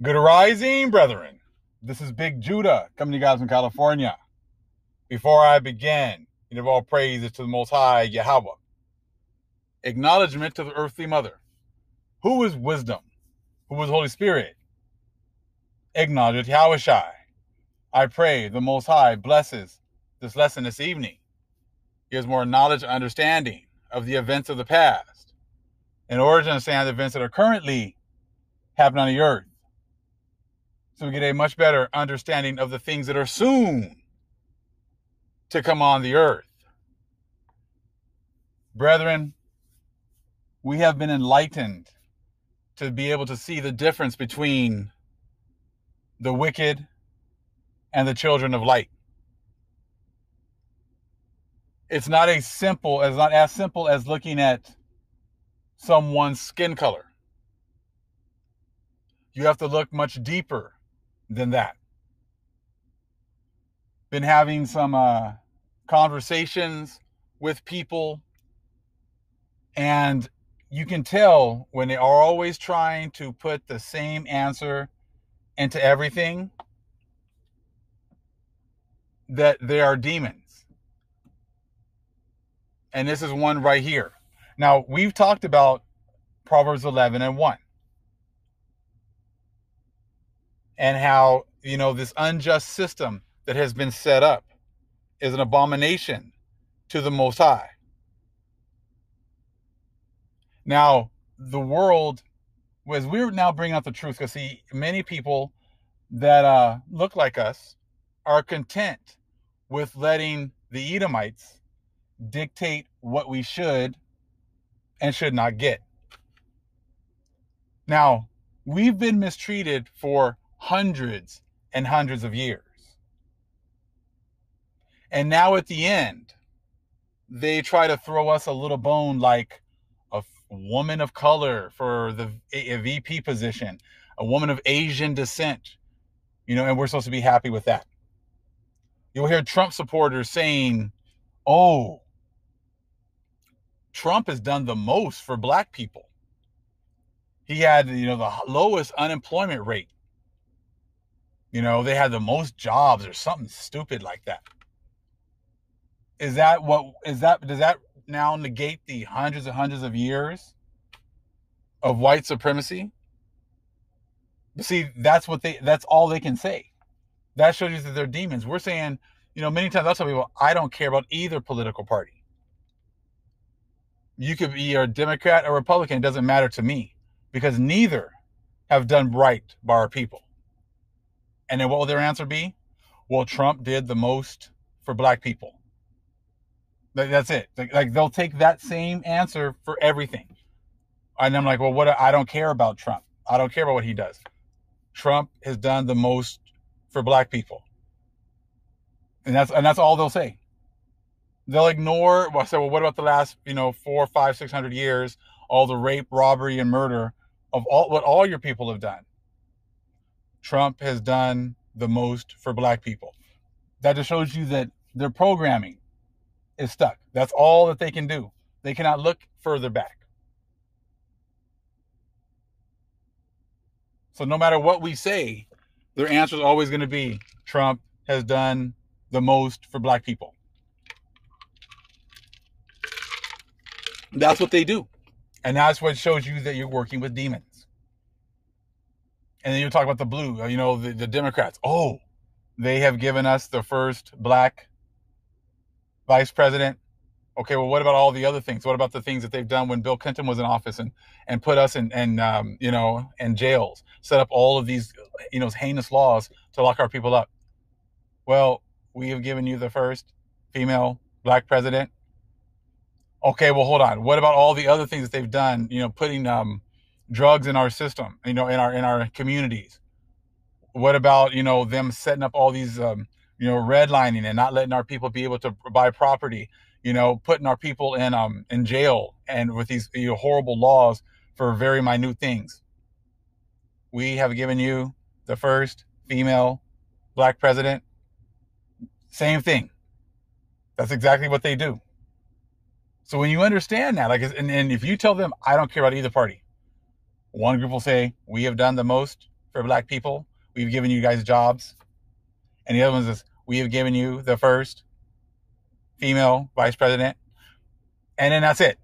Good rising, brethren. This is Big Judah coming to you guys from California. Before I begin, give all praises to the Most High Yahweh. Acknowledgement to the earthly mother. Who is wisdom? Who is Holy Spirit? Acknowledge Yahushai. I pray the Most High blesses this lesson this evening. Gives more knowledge and understanding of the events of the past in order to understand the events that are currently happening on the earth. So we get a much better understanding of the things that are soon to come on the earth. Brethren, we have been enlightened to be able to see the difference between the wicked and the children of light. It's not as simple as looking at someone's skin color. You have to look much deeper than that. Been having some conversations with people, and you can tell when they are always trying to put the same answer into everything that they are demons. And this is one right here. Now, we've talked about Proverbs 11:1. And how, this unjust system that has been set up is an abomination to the Most High. Now, the world, as we're now bringing out the truth, because see, many people that look like us are content with letting the Edomites dictate what we should and should not get. Now, we've been mistreated for hundreds and hundreds of years. And now at the end, they try to throw us a little bone like a woman of color for a VP position, a woman of Asian descent, and we're supposed to be happy with that. You'll hear Trump supporters saying, oh, Trump has done the most for black people. He had, the lowest unemployment rate. They had the most jobs or something stupid like that. Does that now negate the hundreds and hundreds of years of white supremacy? But see, that's all they can say. That shows you that they're demons. We're saying, many times I'll tell people, I don't care about either political party. You could be a Democrat or Republican, it doesn't matter to me, because neither have done right by our people. And then what will their answer be? Well, Trump did the most for black people. That's it. Like they'll take that same answer for everything. And I'm like, well, I don't care about Trump. I don't care about what he does. Trump has done the most for black people. And that's all they'll say. They'll ignore, well, I said, well, what about the last, 4, 5, 600 years, all the rape, robbery, and murder of what all your people have done? Trump has done the most for black people. That just shows you that their programming is stuck. That's all that they can do. They cannot look further back. So no matter what we say, their answer is always going to be Trump has done the most for black people. That's what they do. And that's what shows you that you're working with demons. And then you talk about the blue, the Democrats. Oh, they have given us the first black vice president. Okay, well, what about all the other things? What about the things that they've done when Bill Clinton was in office and put us in jails, set up all of these, heinous laws to lock our people up? Well, we have given you the first female black president. Okay, well, hold on. What about all the other things that they've done, putting drugs in our system, in our communities? What about, them setting up all these, redlining and not letting our people be able to buy property, putting our people in jail and with these horrible laws for very minute things? We have given you the first female black president. Same thing. That's exactly what they do. So when you understand that, and if you tell them, I don't care about either party, one group will say, we have done the most for black people. We've given you guys jobs. And the other one is, we have given you the first female vice president. And then that's it.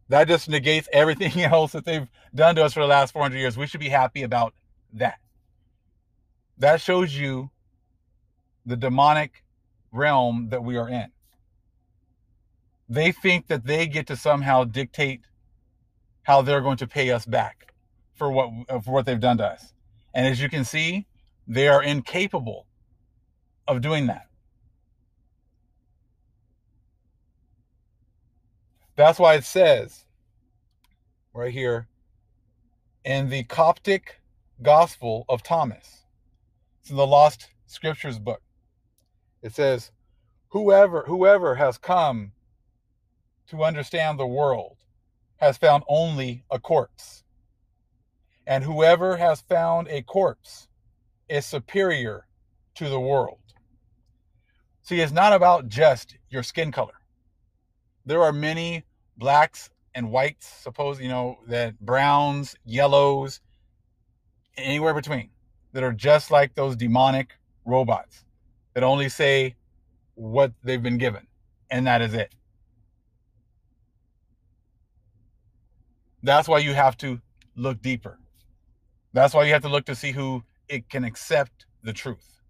That just negates everything else that they've done to us for the last 400 years. We should be happy about that. That shows you the demonic realm that we are in. They think that they get to somehow dictate how they're going to pay us back for what they've done to us. And as you can see, they are incapable of doing that. That's why it says right here in the Coptic Gospel of Thomas, it's in the Lost Scriptures book. It says, whoever has come to understand the world has found only a corpse. And whoever has found a corpse is superior to the world. See, it's not about just your skin color. There are many blacks and whites, that browns, yellows, anywhere between, that are just like those demonic robots that only say what they've been given, and that is it. That's why you have to look deeper. That's why you have to look to see who it can accept the truth.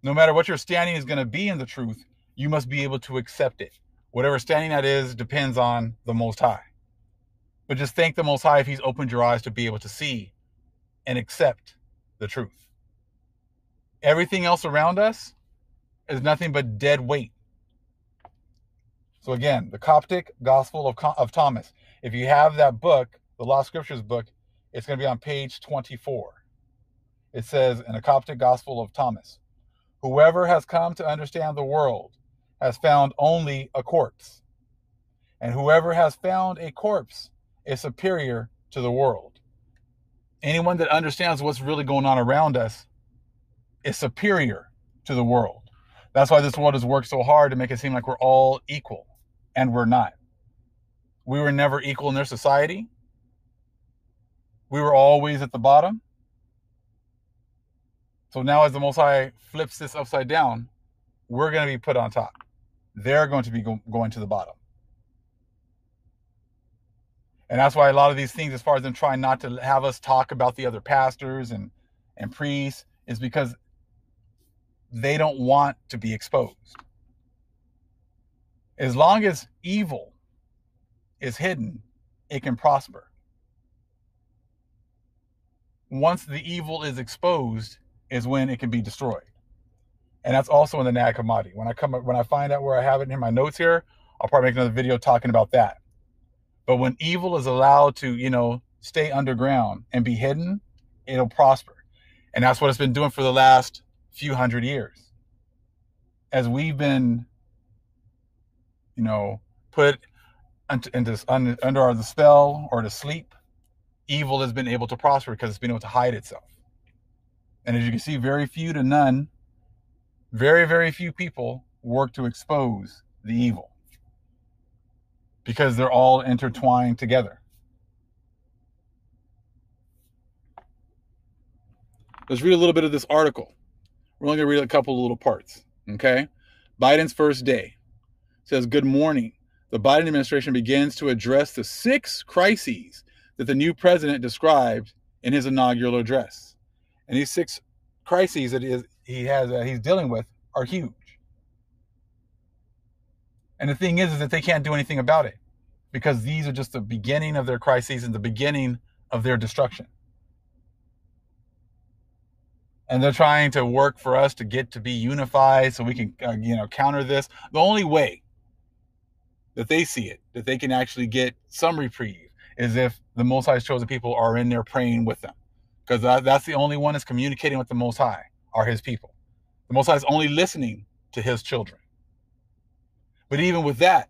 No matter what your standing is going to be in the truth, you must be able to accept it. Whatever standing that is depends on the Most High. But just thank the Most High if He's opened your eyes to be able to see and accept the truth. Everything else around us is nothing but dead weight. So again, the Coptic Gospel of Thomas. If you have that book, the Lost Scriptures book, it's going to be on page 24. It says in the Coptic Gospel of Thomas, whoever has come to understand the world has found only a corpse. And whoever has found a corpse is superior to the world. Anyone that understands what's really going on around us is superior to the world. That's why this world has worked so hard to make it seem like we're all equal, and we're not. We were never equal in their society. We were always at the bottom. So now as the Most High flips this upside down, we're going to be put on top. They're going to be going to the bottom. And that's why a lot of these things, as far as them trying not to have us talk about the other pastors and priests, is because they don't want to be exposed. As long as evil is hidden, it can prosper. Once the evil is exposed is when it can be destroyed. And that's also in the Nag Hammadi. When I find out where I have it in my notes here, I'll probably make another video talking about that. But when evil is allowed to, stay underground and be hidden, it'll prosper. And that's what it's been doing for the last few hundred years. As we've been, put under the spell or the sleep, evil has been able to prosper because it's been able to hide itself. And as you can see, very few to none, very, very few people work to expose the evil because they're all intertwined together. Let's read a little bit of this article. We're only going to read a couple of little parts, okay? Biden's first day says, good morning. The Biden administration begins to address the 6 crises that the new president described in his inaugural address. And these 6 crises that he's dealing with are huge. And the thing is that they can't do anything about it because these are just the beginning of their crises and the beginning of their destruction. And they're trying to work for us to get to be unified so we can, counter this. The only way that they see it, that they can actually get some reprieve, is if the Most High's chosen people are in there praying with them. Because that's the only one that's communicating with the Most High, are his people. The Most High is only listening to his children. But even with that,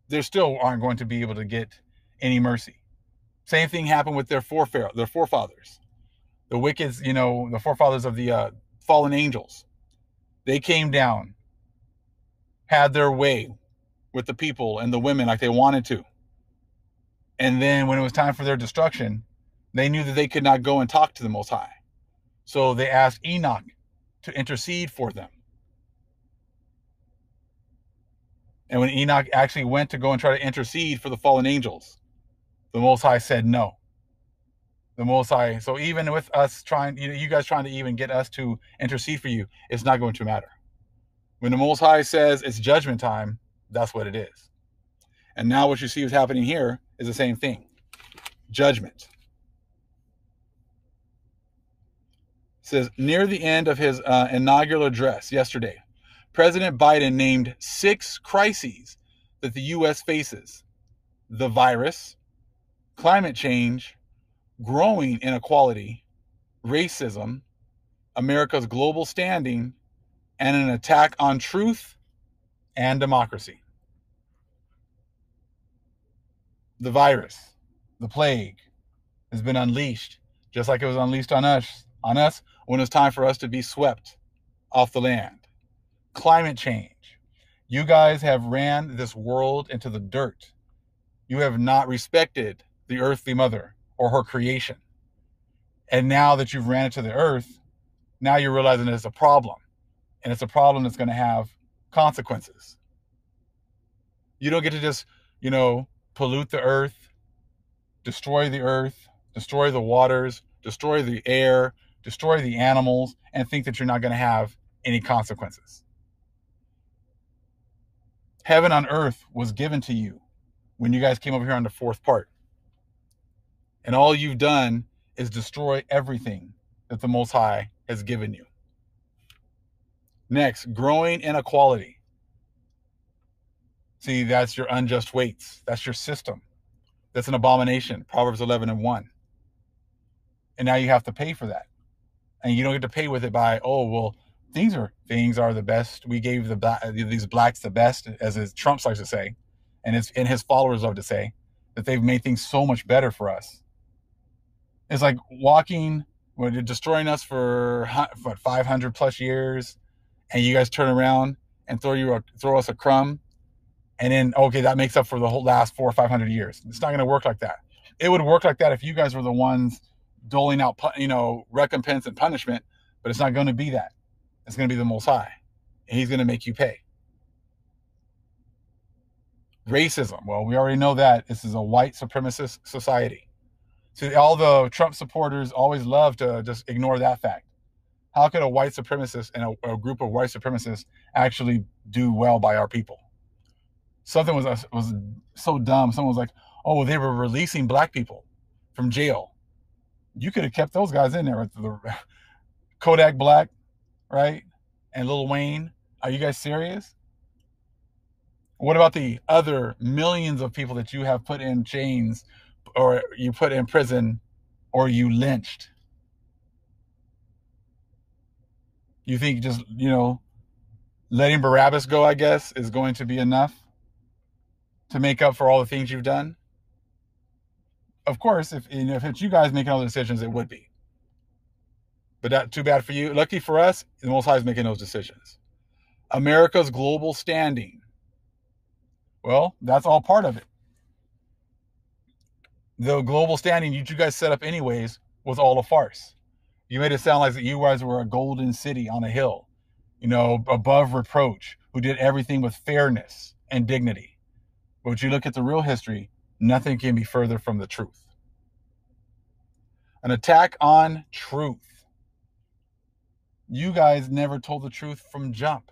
they still aren't going to be able to get any mercy. Same thing happened with their forefathers. The wicked, the forefathers of the fallen angels. They came down, had their way with the people and the women like they wanted to. And then when it was time for their destruction, They knew that they could not go and talk to the Most High. So they asked Enoch to intercede for them. And when Enoch actually went to go and try to intercede for the fallen angels, the Most High said no. The Most High. So even with us trying, you guys trying to even get us to intercede for you, it's not going to matter. When the Most High says it's judgment time, that's what it is. And now what you see is happening here is the same thing. Judgment. It says, near the end of his inaugural address yesterday, President Biden named 6 crises that the U.S. faces: the virus, climate change, growing inequality, racism, America's global standing, and an attack on truth and democracy. The virus, the plague, has been unleashed, just like it was unleashed on us when it was time for us to be swept off the land. Climate change. You guys have ran this world into the dirt. You have not respected the earthly mother or her creation. And now that you've ran it to the earth, now you're realizing it's a problem. And it's a problem that's going to have consequences. You don't get to just, pollute the earth, destroy the waters, destroy the air, destroy the animals, and think that you're not going to have any consequences. Heaven on earth was given to you when you guys came over here on the 4th part. And all you've done is destroy everything that the Most High has given you. Next, growing inequality. See, that's your unjust weights. That's your system. That's an abomination. Proverbs 11:1. And now you have to pay for that. And you don't get to pay with it by, things are the best. We gave these blacks the best, as Trump likes to say, and his followers love to say, that they've made things so much better for us. It's like when you're destroying us for 500 plus years, and you guys turn around and throw us a crumb, and then that makes up for the whole last 400 or 500 years. It's not going to work like that. It would work like that if you guys were the ones doling out, recompense and punishment, but it's not going to be that. It's going to be the Most High, and He's going to make you pay. Racism. Well, we already know that this is a white supremacist society. See, all the Trump supporters always love to just ignore that fact. How could a white supremacist and a group of white supremacists actually do well by our people? Something was so dumb. Someone was like, they were releasing black people from jail. You could have kept those guys in there with the Kodak Black, right? And Lil Wayne. Are you guys serious? What about the other millions of people that you have put in chains, or you put in prison, or you lynched? You think just, letting Barabbas go, I guess, is going to be enough to make up for all the things you've done? Of course, if it's you guys making all the decisions, it would be. But that too bad for you. Lucky for us, the Most High is making those decisions. America's global standing. Well, that's all part of it. The global standing you guys set up anyways was all a farce. You made it sound like that you guys were a golden city on a hill, above reproach, who did everything with fairness and dignity. But when you look at the real history, nothing can be further from the truth. An attack on truth. You guys never told the truth from jump.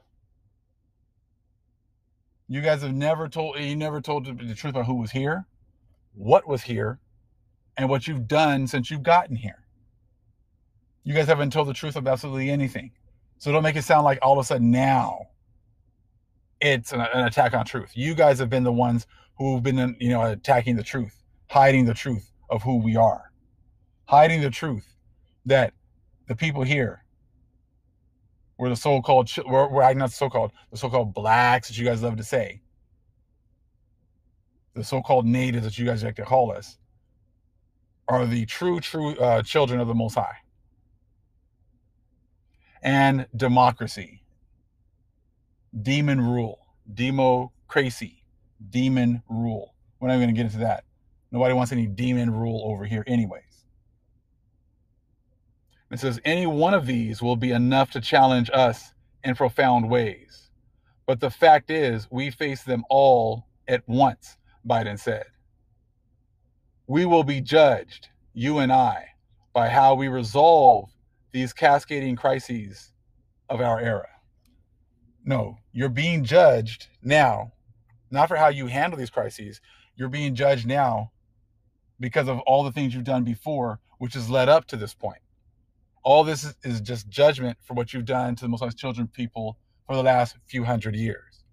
You guys have never told the truth about who was here, what was here, and what you've done since you've gotten here. You guys haven't told the truth about absolutely anything. So don't make it sound like all of a sudden now it's an attack on truth. You guys have been the ones who've been, attacking the truth, hiding the truth of who we are, hiding the truth that the people here were the so-called, the so-called blacks that you guys love to say, the so-called natives that you guys like to call us, are the true children of the Most High. And democracy, demon rule, democracy, demon rule. We're not even going to get into that. Nobody wants any demon rule over here anyways. It says any one of these will be enough to challenge us in profound ways. But the fact is, we face them all at once, Biden said. We will be judged, you and I, by how we resolve these cascading crises of our era. No, you're being judged now, not for how you handle these crises. You're being judged now because of all the things you've done before, which has led up to this point. All this is just judgment for what you've done to the Muslim children people for the last few hundred years.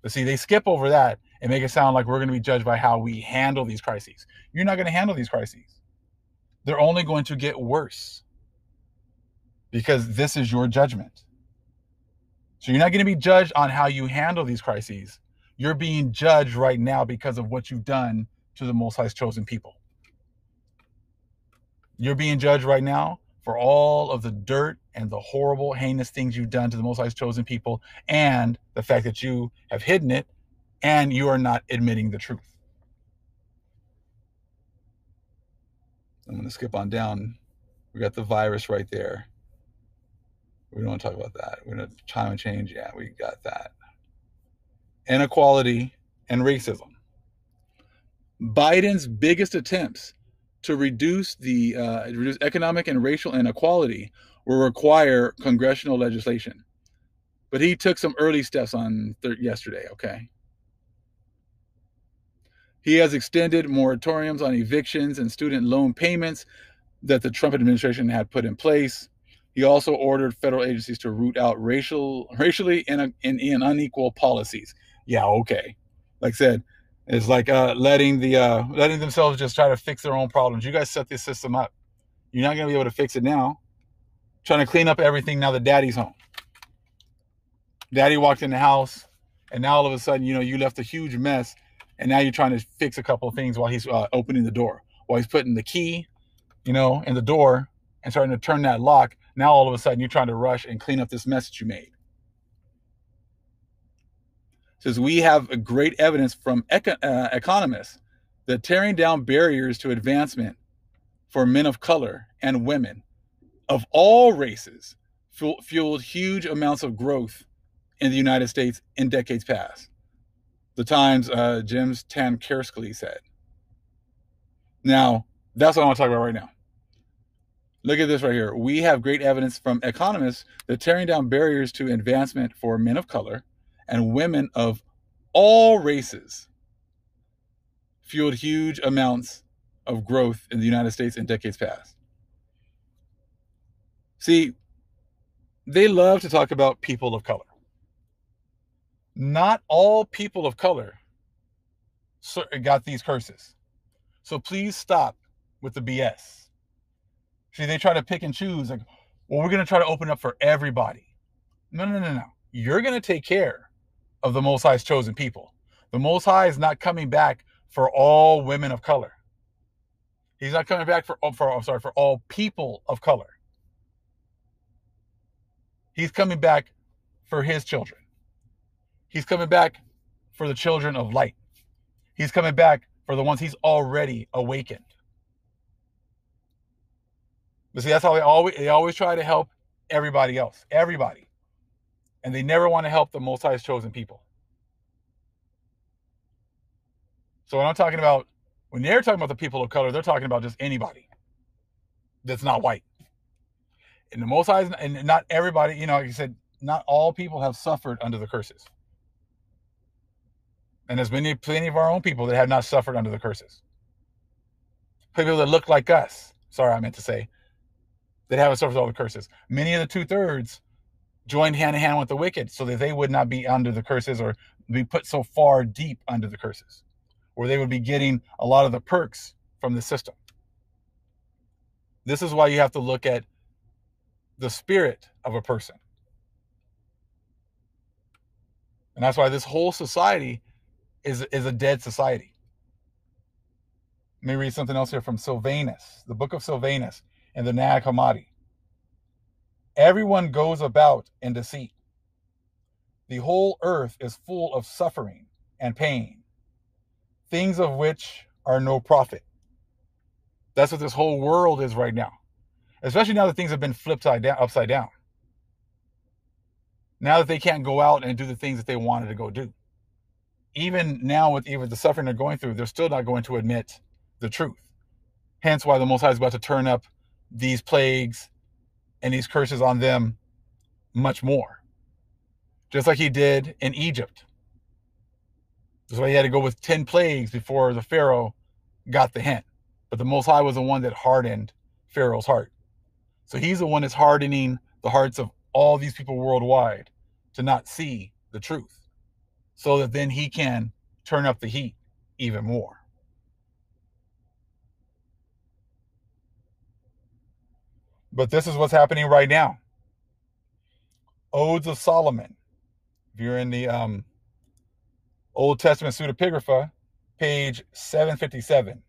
But see, they skip over that and make it sound like we're going to be judged by how we handle these crises. You're not going to handle these crises. They're only going to get worse because this is your judgment. So you're not going to be judged on how you handle these crises. You're being judged right now because of what you've done to the Most High's chosen people. You're being judged right now for all of the dirt and the horrible, heinous things you've done to the Most High's chosen people, and the fact that you have hidden it and you are not admitting the truth. I'm going to skip on down. We got the virus right there. We don't want to talk about that. We're going to climate change. Yeah, we got that. Inequality and racism. Biden's biggest attempts to reduce economic and racial inequality will require congressional legislation. But he took some early steps on yesterday, okay? He has extended moratoriums on evictions and student loan payments that the Trump administration had put in place. He also ordered federal agencies to root out racially unequal policies. Yeah, okay. Like I said, it's like letting themselves just try to fix their own problems. You guys set this system up. You're not going to be able to fix it now. Trying to clean up everything now that daddy's home. Daddy walked in the house, and now all of a sudden, you left a huge mess, and now you're trying to fix a couple of things while he's opening the door, while he's putting the key, in the door and starting to turn that lock. Now all of a sudden, you're trying to rush and clean up this mess that you made. It says we have a great evidence from economists that tearing down barriers to advancement for men of color and women of all races fueled huge amounts of growth in the United States in decades past. The Times' Jim Tankersley said. Now, that's what I want to talk about right now. Look at this right here. We have great evidence from economists that tearing down barriers to advancement for men of color and women of all races fueled huge amounts of growth in the United States in decades past. See, they love to talk about people of color. Not all people of color got these curses. So please stop with the BS. See, they try to pick and choose, like, well, we're going to try to open up for everybody. No. You're going to take care of the Most High's chosen people. The Most High is not coming back for all women of color. He's not coming back for all people of color. He's coming back for his children. He's coming back for the children of light. He's coming back for the ones he's already awakened. But see, that's how they always try to help everybody else. Everybody. And they never want to help the Most High's chosen people. So when they're talking about the people of color, they're talking about just anybody that's not white. And the Most High, and not everybody, like I said, not all people have suffered under the curses. And there's plenty of our own people that have not suffered under the curses. People that look like us, that haven't suffered all the curses. Many of the 2/3 joined hand in hand with the wicked so that they would not be under the curses or be put so far deep under the curses, where they would be getting a lot of the perks from the system. This is why you have to look at the spirit of a person. And that's why this whole society is a dead society. Let me read something else here from Sylvanus, the book of Sylvanus and the Nag Hammadi. Everyone goes about in deceit. The whole earth is full of suffering and pain, things of which are no profit. That's what this whole world is right now. especially now that things have been flipped upside down. Now that they can't go out and do the things that they wanted to go do. Even now, with even the suffering they're going through, they're still not going to admit the truth. Hence why the Most High is about to turn up these plagues and these curses on them much more. Just like he did in Egypt. That's why he had to go with 10 plagues before the Pharaoh got the hint. But the Most High was the one that hardened Pharaoh's heart. So he's the one that's hardening the hearts of all these people worldwide to not see the truth, so that then he can turn up the heat even more. But this is what's happening right now. Odes of Solomon. If you're in the Old Testament pseudepigrapha, page 757,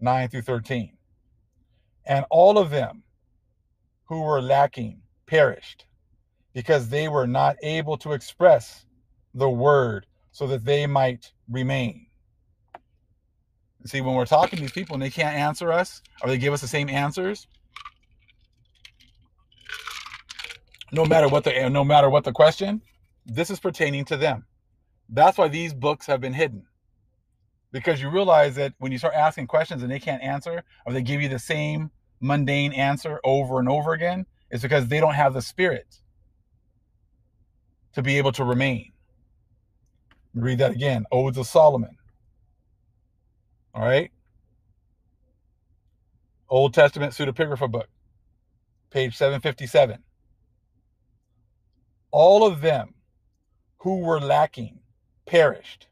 9 through 13. And all of them who were lacking perished, because they were not able to express the word so that they might remain. See, when we're talking to these people and they can't answer us, or they give us the same answers, no matter what the question, this is pertaining to them. That's why these books have been hidden. Because you realize that when you start asking questions and they can't answer, or they give you the same mundane answer over and over again, it's because they don't have the spirit to be able to remain. Read that again. Odes of Solomon. All right. Old Testament pseudepigrapha book, page 757. All of them who were lacking perished,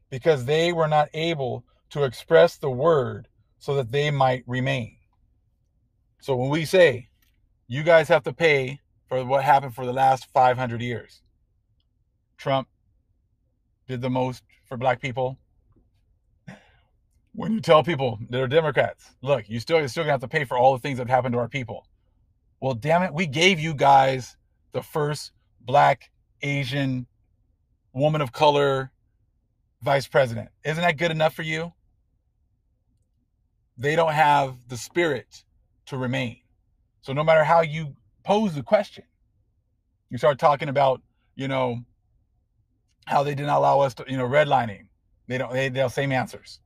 because they were not able to express the word so that they might remain. So when we say, you guys have to pay for what happened for the last 500 years, Trump did the most for black people. When you tell people that are Democrats, look, you're still gonna have to pay for all the things that happened to our people. Well, damn it, we gave you guys the first black, Asian, woman of color vice president. Isn't that good enough for you? They don't have the spirit to remain. So no matter how you pose the question, you start talking about, how they did not allow us to, redlining. They'll same answers.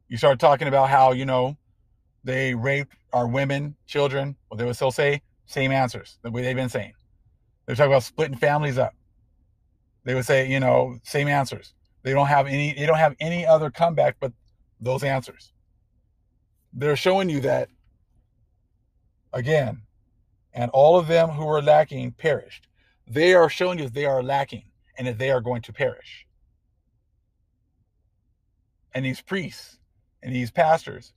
You start talking about how, they raped our women, children. Well, they would still say same answers, the way they've been saying. They're talking about splitting families up. They would say, same answers. They don't have any other comeback but those answers. They're showing you that, again, and all of them who were lacking perished. They are showing you that they are lacking and that they are going to perish. And these priests and these pastors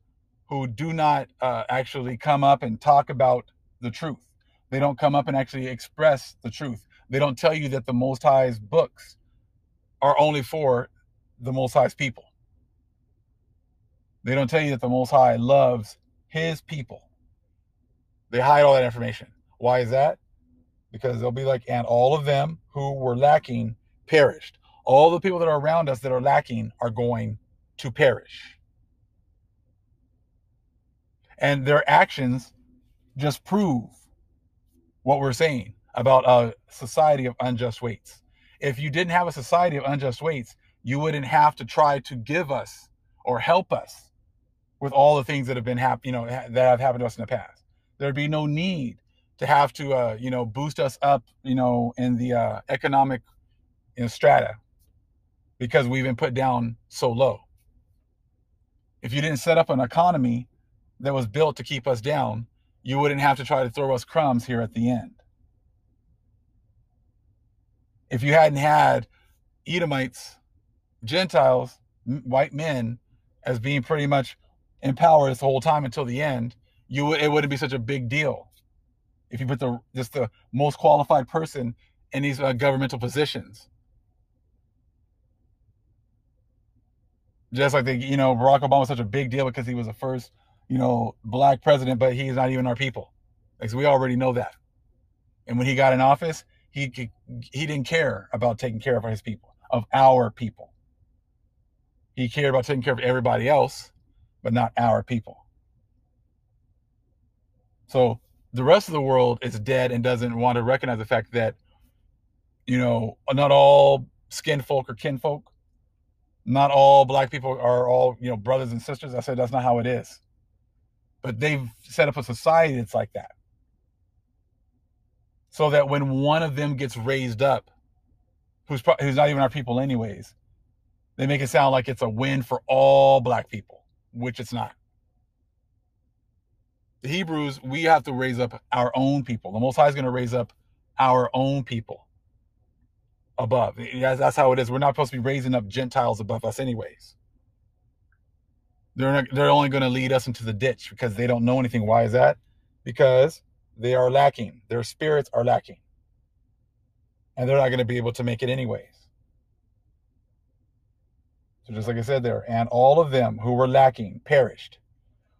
who do not actually come up and talk about the truth. They don't come up and actually express the truth. They don't tell you that the Most High's books are only for the Most High's people. They don't tell you that the Most High loves his people. They hide all that information. Why is that? Because they'll be like, and all of them who were lacking perished. All the people that are around us that are lacking are going to perish. And their actions just prove what we're saying about a society of unjust weights. If you didn't have a society of unjust weights, you wouldn't have to try to give us or help us with all the things that have been that have happened to us in the past. There'd be no need to have to boost us up in the economic strata, because we've been put down so low. If you didn't set up an economy that was built to keep us down, you wouldn't have to try to throw us crumbs here at the end. If you hadn't had Edomites, Gentiles, white men as being pretty much in power this whole time until the end, it wouldn't be such a big deal. If you put the most qualified person in these governmental positions. Just like Barack Obama was such a big deal because he was the first, black president, but he's not even our people. Like, so we already know that. And when he got in office, he didn't care about taking care of his people, of our people. He cared about taking care of everybody else, but not our people. So the rest of the world is dead and doesn't want to recognize the fact that, not all skin folk are kinfolk. Not all black people are all, brothers and sisters. I said that's not how it is. But they've set up a society that's like that. So that when one of them gets raised up, who's not even our people anyways, they make it sound like it's a win for all black people, which it's not. The Hebrews, we have to raise up our own people. The Most High is going to raise up our own people above. That's how it is. We're not supposed to be raising up Gentiles above us anyways. They're only going to lead us into the ditch because they don't know anything. Why is that? Because they are lacking. Their spirits are lacking. And they're not going to be able to make it anyways. So just like I said there, and all of them who were lacking perished.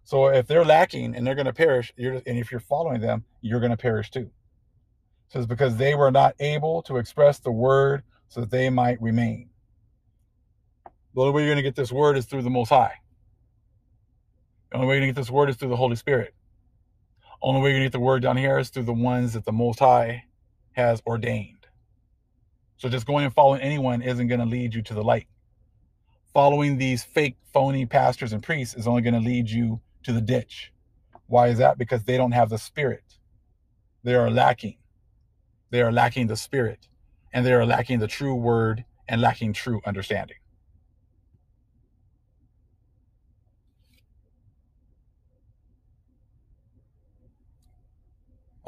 So if they're lacking and they're going to perish, and if you're following them, you're going to perish too. So it's because they were not able to express the word so that they might remain. The only way you're going to get this word is through the Most High. The only way you're going to get this word is through the Holy Spirit. The only way you're going to get the word down here is through the ones that the Most High has ordained. So just going and following anyone isn't going to lead you to the light. Following these fake, phony pastors and priests is only going to lead you to the ditch. Why is that? Because they don't have the spirit. They are lacking. They are lacking the spirit. And they are lacking the true word and lacking true understanding.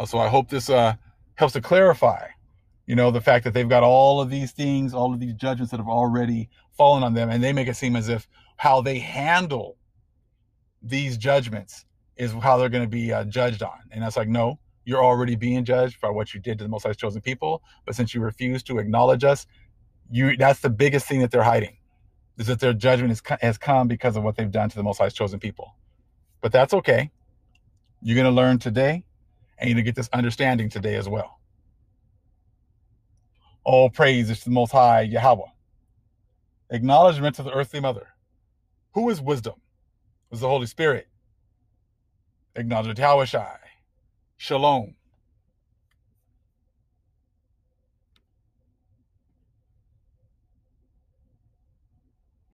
So I hope this helps to clarify, the fact that they've got all of these things, all of these judgments that have already fallen on them, and they make it seem as if how they handle these judgments is how they're going to be judged on. And that's like, no, you're already being judged by what you did to the Most High's chosen people. But since you refuse to acknowledge us, that's the biggest thing that they're hiding, is that their judgment has come because of what they've done to the Most High's chosen people. But that's okay. You're going to learn today, and you're going to get this understanding today as well. All praise is to the Most High, Yahweh. Acknowledgement to the earthly mother. Who is wisdom? Is the Holy Spirit. Acknowledgement to Yahweh Shai. Shalom.